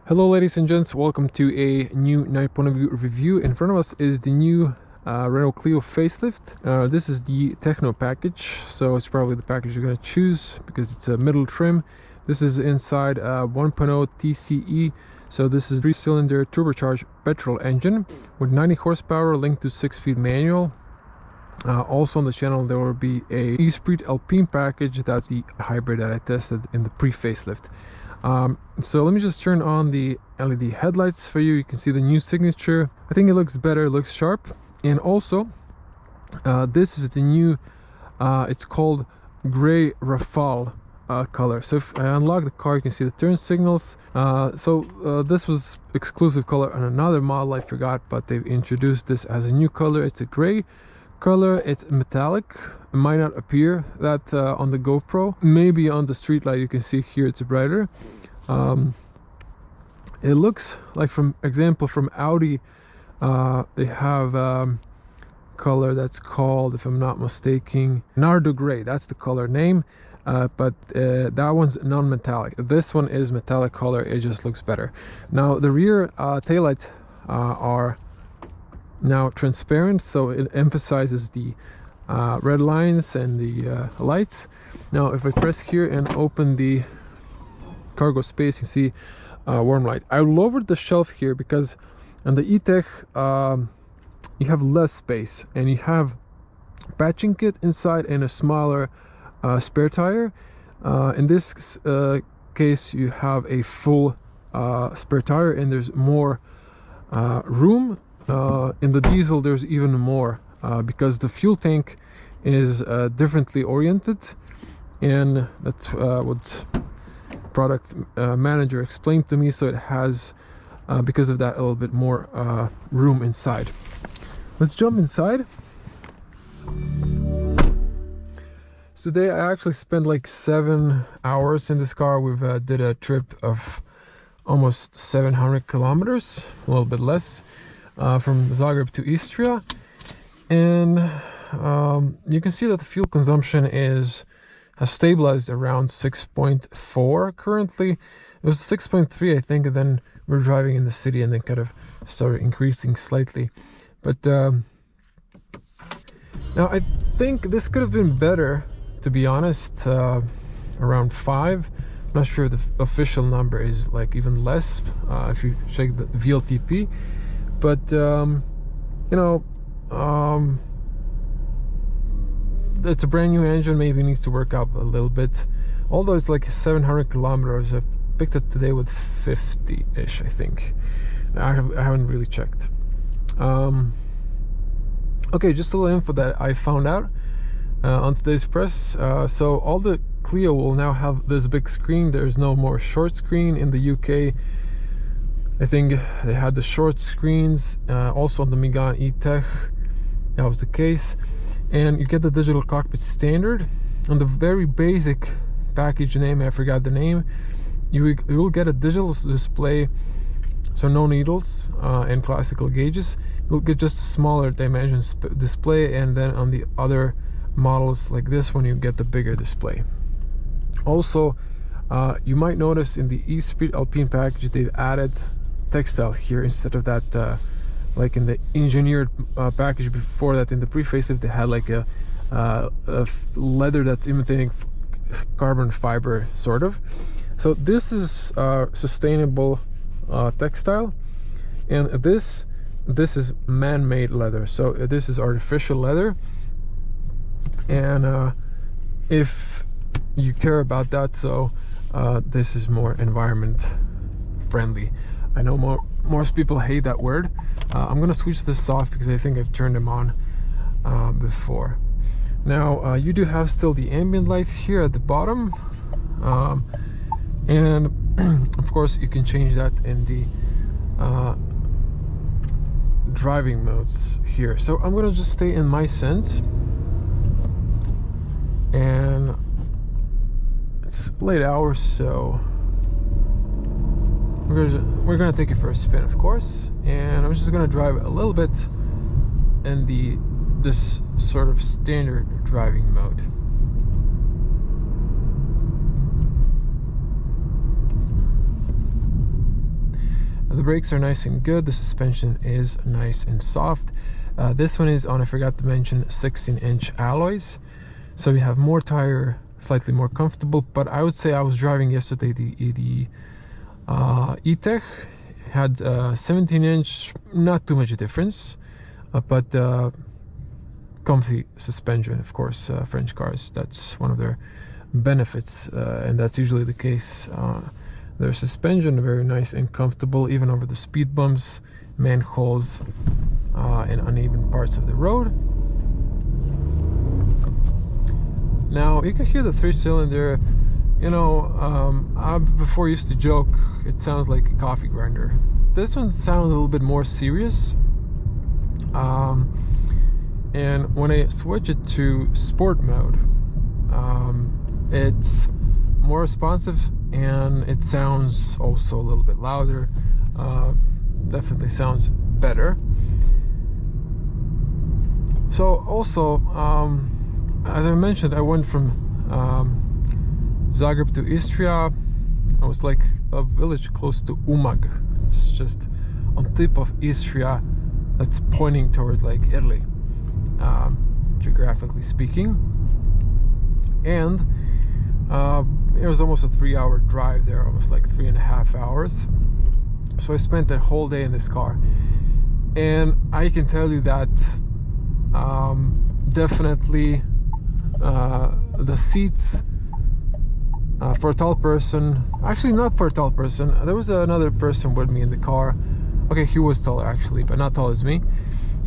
Hello ladies and gents, welcome to a new 1.0 review. In front of us is the new Renault Clio facelift. This is the Techno package, so it's probably the package you're going to choose because it's a middle trim. This is inside 1.0 TCE, so this is a 3-cylinder turbocharged petrol engine with 90 horsepower linked to 6-speed manual. Also on the channel there will be a e-Sprint Alpine package. That's the hybrid that I tested in the pre-facelift. So let me just turn on the LED headlights for you. You can see the new signature. I think it looks better, it looks sharp. And also this is the new it's called gray Rafale color. So if I unlock the car, you can see the turn signals. This was exclusive color on another model I forgot, but they've introduced this as a new color. It's a gray color, it's metallic. It might not appear that on the GoPro. Maybe on the street light you can see here it's brighter. It looks like, from example, from Audi, they have color that's called, if I'm not mistaken, Nardo Gray. That's the color name, but that one's non-metallic. This one is metallic color. It just looks better. Now the rear taillights are now transparent, so it emphasizes the red lines and the lights. Now if I press here and open the cargo space, you see warm light. I lowered the shelf here because on the E-Tech you have less space and you have patching kit inside and a smaller spare tire. In this case you have a full spare tire and there's more room. In the diesel there's even more because the fuel tank is differently oriented, and that's what product manager explained to me. So it has because of that a little bit more room inside. Let's jump inside. So today I actually spent like 7 hours in this car. We've did a trip of almost 700 kilometers, a little bit less, from Zagreb to Istria, and you can see that the fuel consumption has stabilized around 6.4 currently. It was 6.3 I think, and then we're driving in the city and then kind of started increasing slightly. But now I think this could have been better, to be honest. Around 5. I'm not sure the official number is like even less if you check the VLTP, but you know, it's a brand new engine, maybe needs to work up a little bit. Although it's like 700 kilometers, I've picked it today with 50-ish, I think. I haven't really checked. Okay, just a little info that I found out on today's press. So all the Clio will now have this big screen. There's no more short screen. In the UK, I think they had the short screens. Also on the Megane E-Tech, that was the case. And you get the digital cockpit standard. On the very basic package name, I forgot the name, you will get a digital display, so no needles and classical gauges. You'll get just a smaller dimensions display, and then on the other models like this one you get the bigger display. Also you might notice in the e-Sprint Alpine package they've added textile here instead of that like in the engineered package before that. In the pre-facelift they had like a leather that's imitating carbon fiber sort of. So this is sustainable textile, and this is man-made leather. So this is artificial leather, and if you care about that, so this is more environment friendly. I know most people hate that word. I'm gonna switch this off because I think I've turned them on before. Now you do have still the ambient light here at the bottom, and of course you can change that in the driving modes here. So I'm gonna just stay in my sense, and it's late hours, so we're gonna take it for a spin, of course, and I'm just gonna drive a little bit in this sort of standard driving mode. The brakes are nice and good. The suspension is nice and soft. This one is on, I forgot to mention, 16-inch alloys. So you have more tire, slightly more comfortable. But I would say I was driving yesterday the E-Tech. Had 17-inch, not too much difference. But comfy suspension, of course. French cars, that's one of their benefits. And that's usually the case. Their suspension very nice and comfortable, even over the speed bumps, manholes, and uneven parts of the road. Now you can hear the 3-cylinder. You know, I before used to joke it sounds like a coffee grinder. This one sounds a little bit more serious. And when I switch it to sport mode, it's more responsive and it sounds also a little bit louder. Definitely sounds better. So also, as I mentioned, I went from Zagreb to Istria. I was like a village close to Umag. It's just on tip of Istria, that's pointing toward like Italy, geographically speaking. And it was almost a 3-hour drive there, almost like 3.5 hours. So I spent that whole day in this car, and I can tell you that definitely the seats for a tall person, actually not for a tall person, there was another person with me in the car. Okay, he was taller actually, but not tall as me.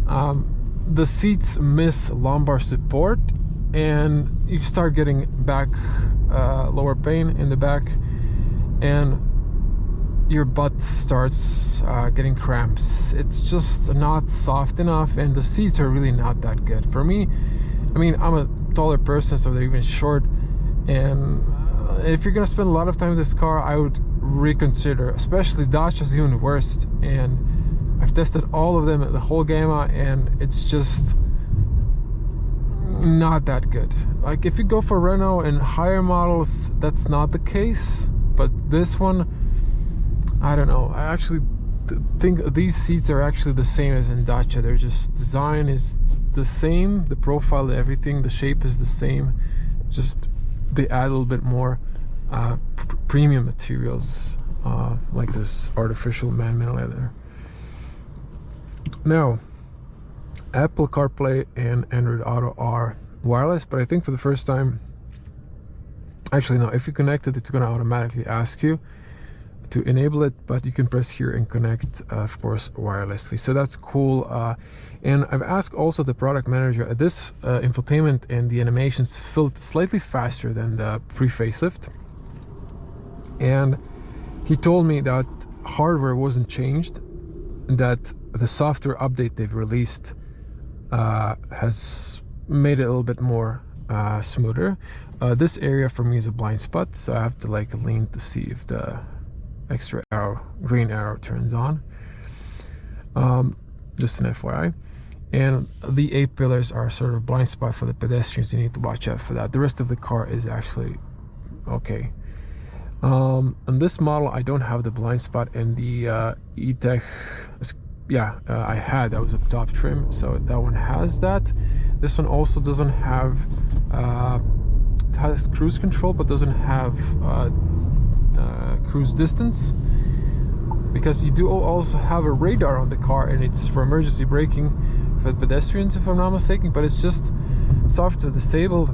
The seats miss lumbar support, and you start getting back lower pain in the back, and your butt starts getting cramps. It's just not soft enough, and the seats are really not that good for me. I mean, I'm a taller person, so they're even short, and if you're gonna spend a lot of time in this car, I would reconsider. Especially Dacia's even worse, and I've tested all of them, the whole gamma, and it's just not that good. Like if you go for Renault and higher models, that's not the case, but this one, I don't know. I actually think these seats are actually the same as in Dacia. They're just, design is the same, the profile, everything, the shape is the same, just they add a little bit more premium materials, like this artificial man-made leather. Now, Apple CarPlay and Android Auto are wireless, but I think for the first time, actually no, if you connect it, it's going to automatically ask you to enable it, but you can press here and connect, of course, wirelessly. So that's cool. And I've asked also the product manager, this infotainment and the animations felt slightly faster than the pre-facelift, and he told me that hardware wasn't changed, that the software update they've released has made it a little bit more smoother. This area for me is a blind spot, so I have to like lean to see if the extra arrow, green arrow, turns on. Just an FYI. And the 8 pillars are sort of blind spot for the pedestrians. You need to watch out for that. The rest of the car is actually okay. On this model, I don't have the blind spot, and the E-Tech, I had, that was a top trim, so that one has that. This one also doesn't have, it has cruise control, but doesn't have cruise distance, because you do also have a radar on the car, and it's for emergency braking for pedestrians, if I'm not mistaken, but it's just software disabled.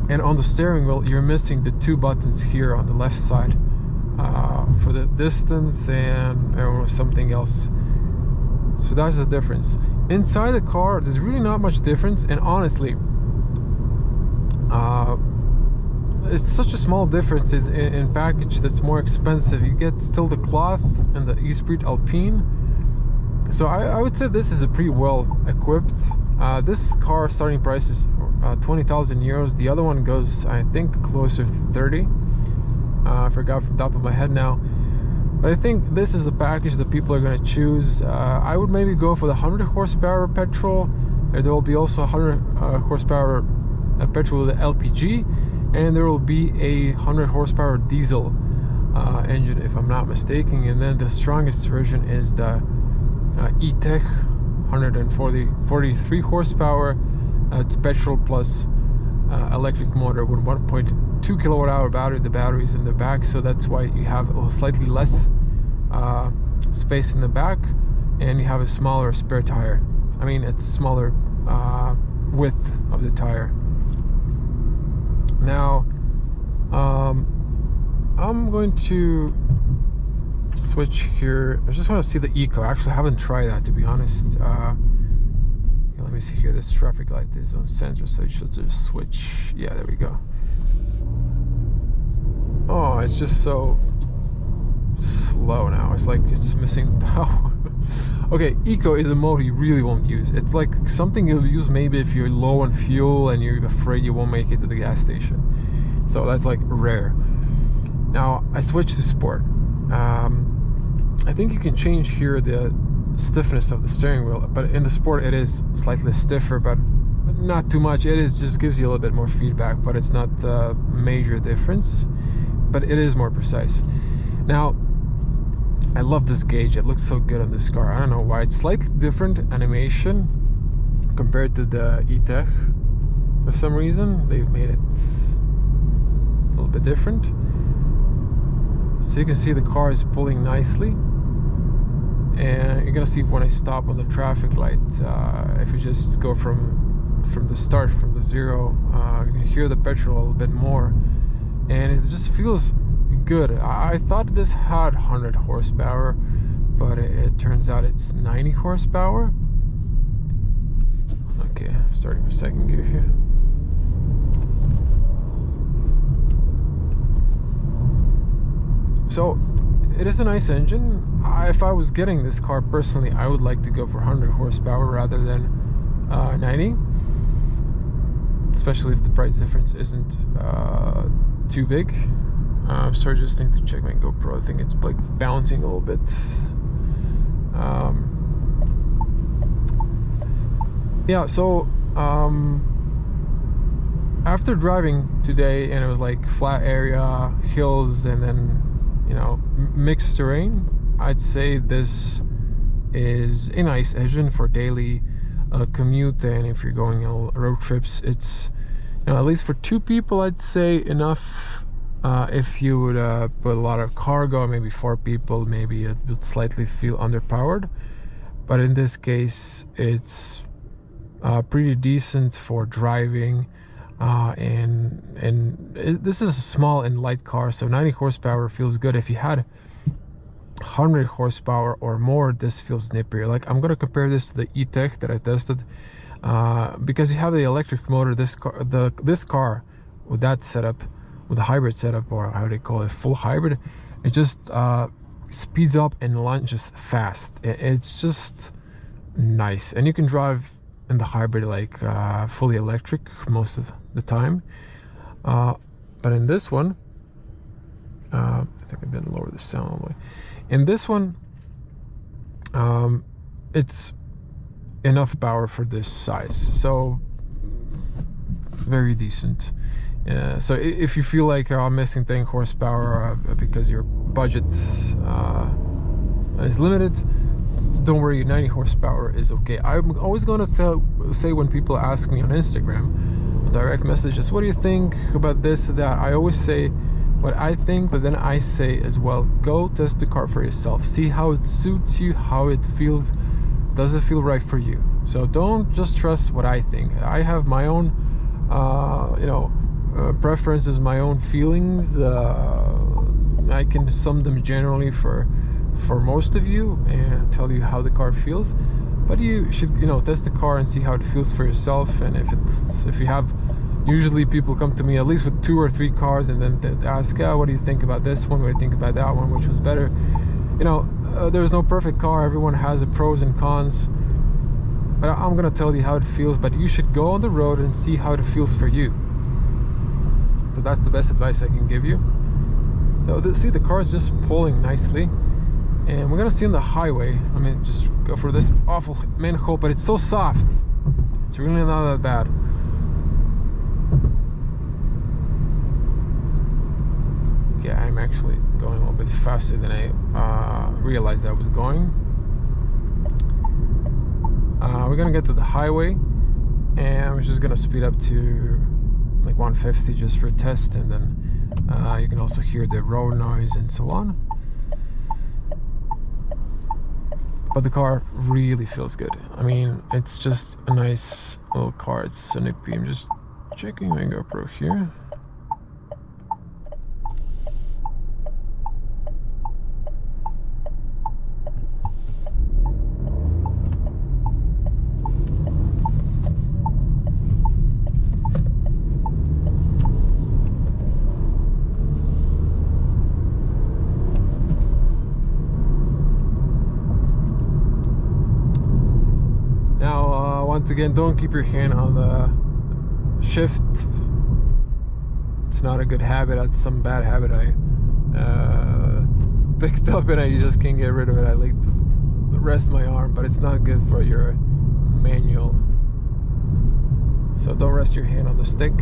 And on the steering wheel, you're missing the 2 buttons here on the left side for the distance and something else. So that's the difference. Inside the car, there's really not much difference, and honestly, it's such a small difference in package that's more expensive. You get still the cloth and the Esprit Alpine. So I would say this is a pretty well equipped. This car starting price is 20,000 euros. The other one goes, I think, closer to 30. I forgot from the top of my head now. But I think this is a package that people are going to choose. I would maybe go for the 100 horsepower petrol. There will be also 100 horsepower petrol with the LPG. And there will be a 100 horsepower diesel engine, if I'm not mistaken. And then the strongest version is the E-Tech, 143 horsepower. It's petrol plus electric motor with 1.2 kilowatt-hour battery. The battery's in the back, so that's why you have a slightly less space in the back, and you have a smaller spare tire. I mean, it's smaller width of the tire. Now, I'm going to switch here. I just want to see the eco. Actually, I haven't tried that, to be honest. Okay, let me see here. This traffic light is on center, so you should just switch. Yeah, there we go. Oh, it's just so slow now. It's like it's missing power. Okay, eco is a mode you really won't use. It's like something you'll use maybe if you're low on fuel and you're afraid you won't make it to the gas station. So that's like rare. Now I switched to sport. I think you can change here the stiffness of the steering wheel, but in the sport it is slightly stiffer, but not too much. It is just gives you a little bit more feedback, but it's not a major difference, but it is more precise. Now I love this gauge. It looks so good on this car. I don't know why. It's slightly different animation compared to the E-Tech. For some reason they've made it a little bit different. So you can see the car is pulling nicely, and you're gonna see when I stop on the traffic light, if you just go from the start, from the zero, you can hear the petrol a little bit more, and it just feels good. I thought this had 100 horsepower, but it turns out it's 90 horsepower. Okay, starting for second gear here. So it is a nice engine. If I was getting this car personally, I would like to go for 100 horsepower rather than 90, especially if the price difference isn't too big. Sorry, just need to check my GoPro. I think it's like bouncing a little bit. Yeah, so after driving today, and it was like flat area, hills, and then, you know, mixed terrain, I'd say this is a nice engine for daily commute, and if you're going on road trips, it's, you know, at least for two people, I'd say enough. If you would put a lot of cargo, maybe 4 people, maybe it would slightly feel underpowered, but in this case it's pretty decent for driving, this is a small and light car, so 90 horsepower feels good. If you had 100 horsepower or more, this feels nippier. Like, I'm gonna compare this to the E-Tech that I tested, because you have the electric motor. This car with that setup, with the hybrid setup, or how they call it, full hybrid, it just speeds up and lunges fast. It's just nice, and you can drive in the hybrid like fully electric most of the time, but in this one, I think I didn't lower the sound all the way. In this one, it's enough power for this size, so very decent. So if you feel like you're missing 10 horsepower because your budget is limited, don't worry, 90 horsepower is okay. I'm always going to say when people ask me on Instagram, direct messages, what do you think about this or that? I always say what I think, but then I say as well, go test the car for yourself. See how it suits you, how it feels. Does it feel right for you? So don't just trust what I think. I have my own, preferences, my own feelings. I can sum them generally for most of you and tell you how the car feels, but you should, test the car and see how it feels for yourself. And if you have, usually people come to me at least with 2 or 3 cars, and then they ask, what do you think about this one, what do you think about that one, which was better? There's no perfect car. Everyone has the pros and cons, but I'm gonna tell you how it feels. But you should go on the road and see how it feels for you. So that's the best advice I can give you. So see, the car is just pulling nicely, and we're gonna see on the highway. Let me just go for this awful manhole, but it's so soft. It's really not that bad. Okay, I'm actually going a little bit faster than I realized I was going. We're gonna get to the highway, and we're just gonna speed up to like 150 just for a test, and then you can also hear the road noise and so on. But the car really feels good. I mean, it's just a nice little car. It's a nippy. I'm just checking my GoPro here. Once again, don't keep your hand on the shift. It's not a good habit. It's some bad habit I picked up, and I just can't get rid of it. I like to rest my arm, but it's not good for your manual. So don't rest your hand on the stick.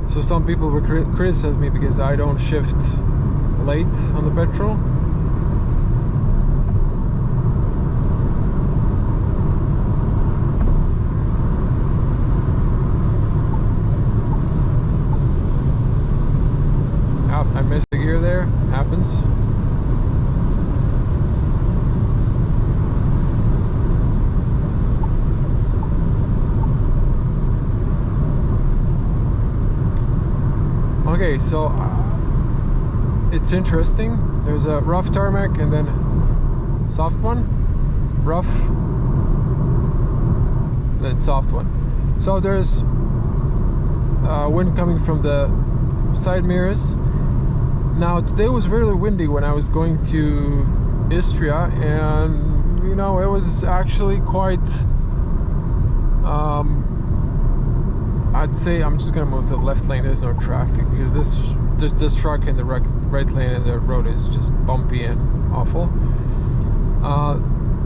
So some people will criticize me because I don't shift late on the petrol. I missed the gear there. Happens. Okay, so it's interesting. There's a rough tarmac and then soft one, rough, and then soft one. So there's wind coming from the side mirrors. Now today was really windy when I was going to Istria, and you know, it was actually quite I'd say I'm just gonna move to the left lane. There's no traffic because this truck in the right lane and the road is just bumpy and awful.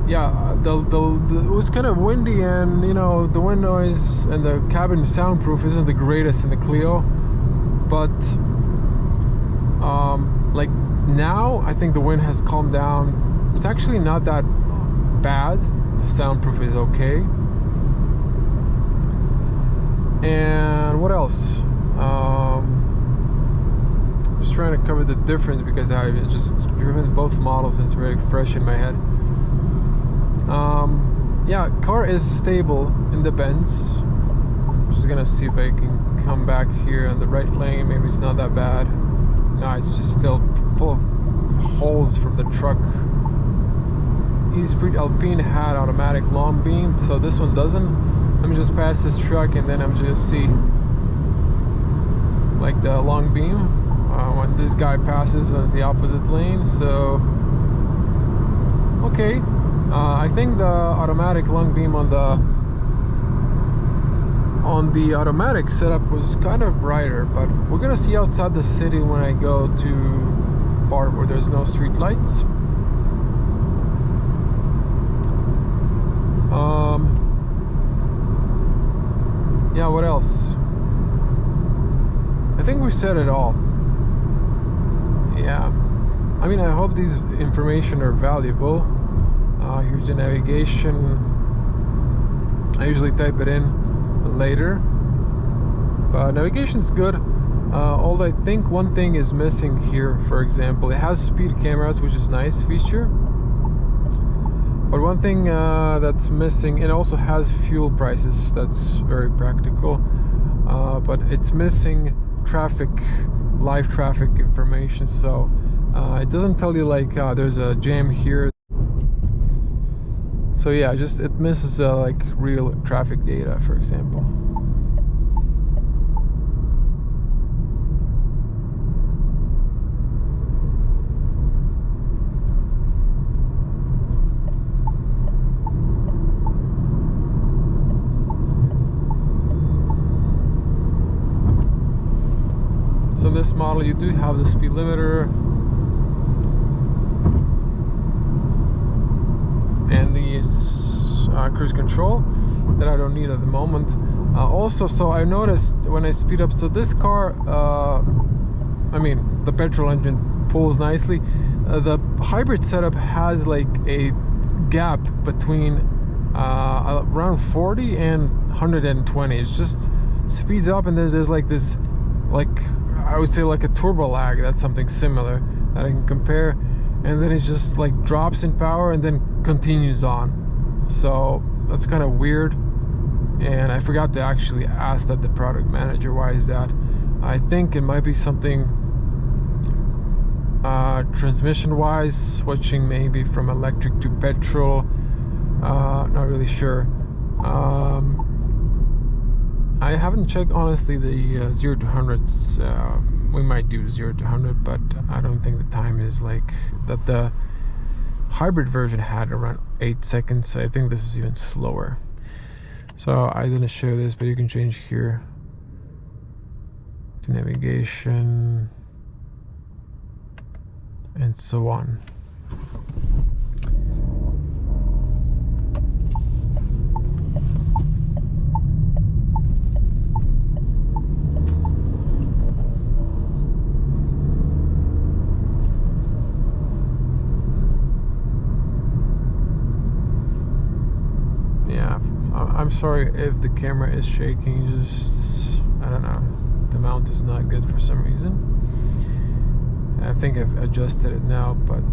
Yeah, it was kind of windy, and you know, the wind noise and the cabin soundproof isn't the greatest in the Clio, but like now I think the wind has calmed down. It's actually not that bad. The soundproof is okay. And what else? Just trying to cover the difference because I just driven both models and it's very fresh in my head. Yeah, car is stable in the bends. I'm just gonna see if I can come back here on the right lane. Maybe it's not that bad. No, it's just still full of holes from the truck. Esprit Alpine had automatic long beam, so this one doesn't. Let me just pass this truck, and then I'm just see like the long beam when this guy passes on the opposite lane. So okay, I think the automatic long beam on the automatic setup was kind of brighter, but we're gonna see outside the city when I go to part where there's no street lights. Yeah, what else? I think we said it all. Yeah, I mean, I hope these information are valuable. Here's the navigation. I usually type it in later, but navigation's good. Although I think one thing is missing here. For example, it has speed cameras, which is a nice feature, but one thing that's missing, it also has fuel prices. That's very practical, but it's missing live traffic information. So it doesn't tell you like there's a jam here. So yeah, just it misses like real traffic data, for example. So in this model you do have the speed limiter and the cruise control that I don't need at the moment. Also, so I noticed when I speed up, so this car, I mean, the petrol engine pulls nicely. The hybrid setup has like a gap between around 40 and 120. It just speeds up, and then there's like this, like I would say like a turbo lag. That's something similar that I can compare, and then it just like drops in power and then continues on. So that's kind of weird, and I forgot to actually ask that the product manager, why is that. I think it might be something transmission wise, switching maybe from electric to petrol. Not really sure. I haven't checked honestly the 0 to 100s. We might do 0 to 100, but I don't think the time is like that. The hybrid version had around 8 seconds. I think this is even slower. So I didn't show this, but you can change here to navigation and so on. Yeah, I'm sorry if the camera is shaking. Just, I don't know, the mount is not good for some reason. I think I've adjusted it now, but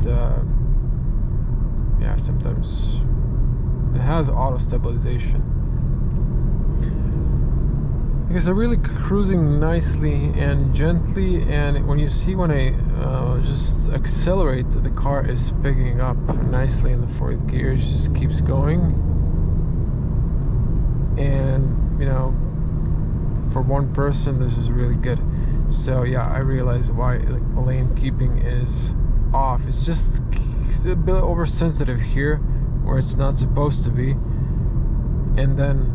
yeah, sometimes it has auto stabilization. Okay, so really cruising nicely and gently, and when you see when I just accelerate, the car is picking up nicely in the 4th gear. It just keeps going, and you know, for one person this is really good. So yeah, I realize why like lane keeping is off. It's just a bit oversensitive here where it's not supposed to be, and then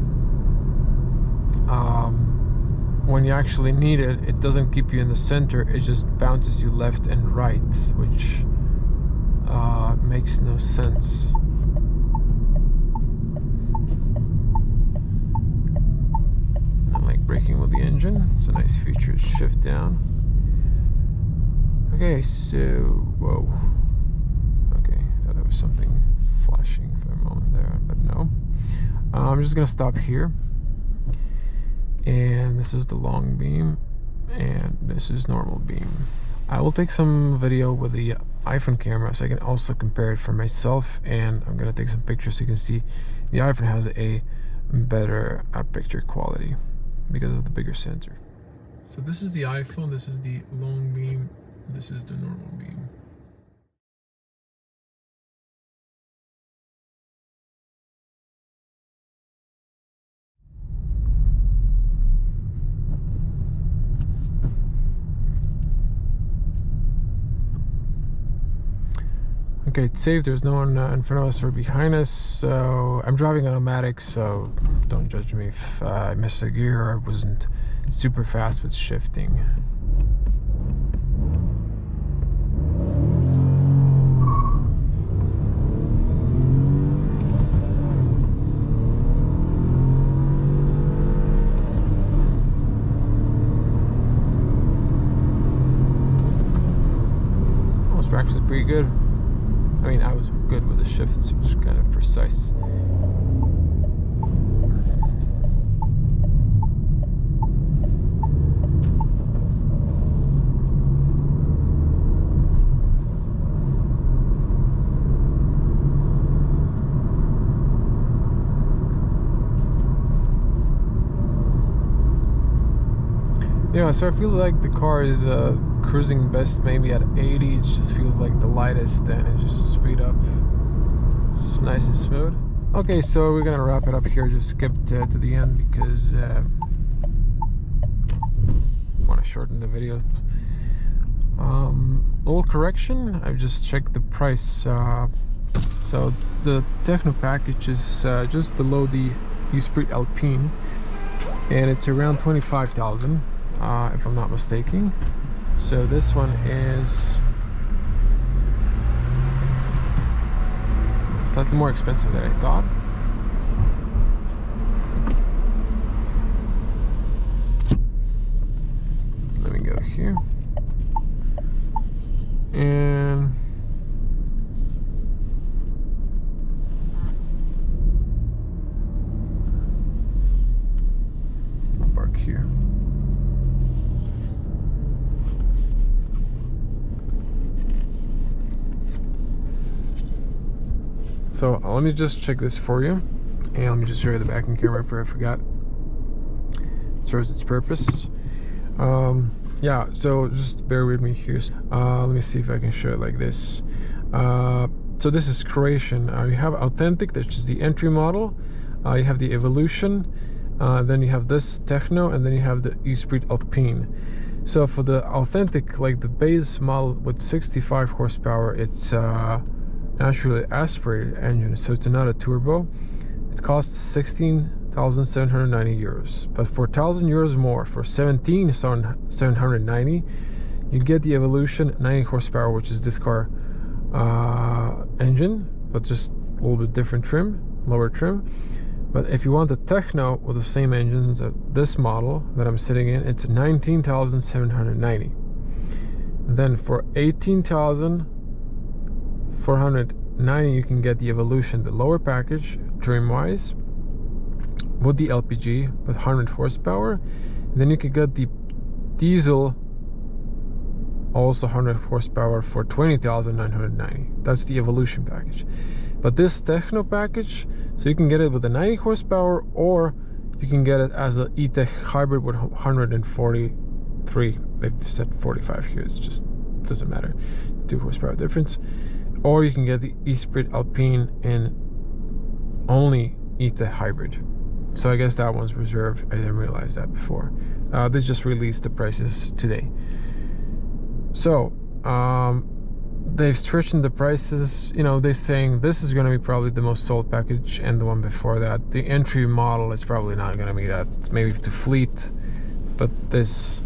when you actually need it, it doesn't keep you in the center. It just bounces you left and right, which makes no sense. Braking with the engine, it's a nice feature. Shift down. Okay, so whoa. Okay, thought there was something flashing for a moment there, but no. I'm just gonna stop here, and this is the long beam, and this is normal beam. I will take some video with the iPhone camera so I can also compare it for myself, and I'm gonna take some pictures so you can see the iPhone has a better picture quality because of the bigger sensor. So this is the iPhone, this is the long beam, this is the normal beam. Okay, it's safe. There's no one in front of us or behind us. So I'm driving automatic, so don't judge me if I missed a gear or I wasn't super fast with shifting. Those were actually pretty good. I mean, I was good with the shifts. It was kind of precise. Yeah, so I feel like the car is cruising best maybe at 80. It just feels like the lightest, and it just speed up. It's nice and smooth. Okay, so we're gonna wrap it up here. Just skipped to the end because I want to shorten the video. Little correction, I've just checked the price. So the Techno package is just below the Esprit Alpine, and it's around 25,000 if I'm not mistaken. So this one is slightly more expensive than I thought. here. So let me just check this for you, and let me just show you the backing camera before I forgot. It serves its purpose. Yeah, so just bear with me here. Let me see if I can show it like this. So this is Croatian. You have Authentic, which is the entry model. You have the Evolution. Then you have this Techno, and then you have the Esprit Alpine. So for the Authentic, like the base model with 65 horsepower, it's naturally aspirated engine, so it's not a turbo. It costs 16,790 euros, but for 1,000 euros more, for 17,790, you get the Evolution 90 horsepower, which is this car engine, but just a little bit different trim, lower trim. But if you want the Techno with the same engines as this model that I'm sitting in, it's 19,790. Then for 18,490, you can get the Evolution, the lower package, trim-wise, with the LPG with 100 horsepower. And then you can get the diesel, also 100 horsepower, for 20,990. That's the Evolution package. But this Techno package, so you can get it with a 90 horsepower, or you can get it as an E-Tech hybrid with 143. They've said 45 here, it just doesn't matter, 2 horsepower difference. Or you can get the Esprit Alpine in only E-Tech hybrid. So I guess that one's reserved. I didn't realize that before. They just released the prices today. So they've stretched the prices. You know, they're saying this is going to be probably the most sold package, and the one before that, the entry model, is probably not going to be that. It's maybe to fleet, but this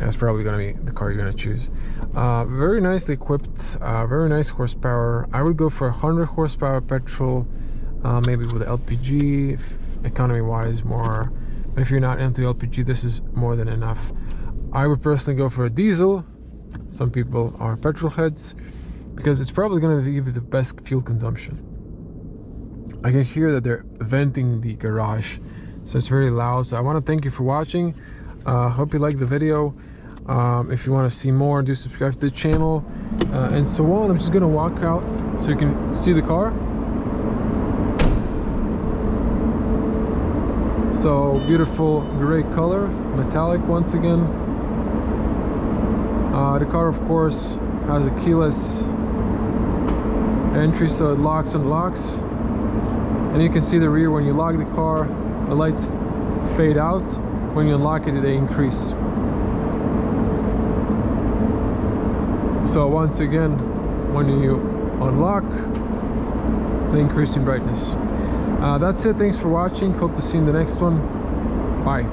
is probably going to be the car you're going to choose. Very nicely equipped, very nice horsepower. I would go for 100 horsepower petrol, maybe with LPG, if economy wise more. But if you're not into LPG, this is more than enough. I would personally go for a diesel. Some people are petrol heads, because it's probably going to give you the best fuel consumption. I can hear that they're venting the garage, so it's very loud. So I want to thank you for watching. Hope you liked the video. If you want to see more, do subscribe to the channel, and so on. I'm just going to walk out so you can see the car. So beautiful gray color, metallic once again. The car, of course, has a keyless entry, so it locks and unlocks. And you can see the rear. When you lock the car, the lights fade out. When you unlock it, they increase. So once again, when you unlock, they increase in brightness. That's it. Thanks for watching. Hope to see you in the next one. Bye.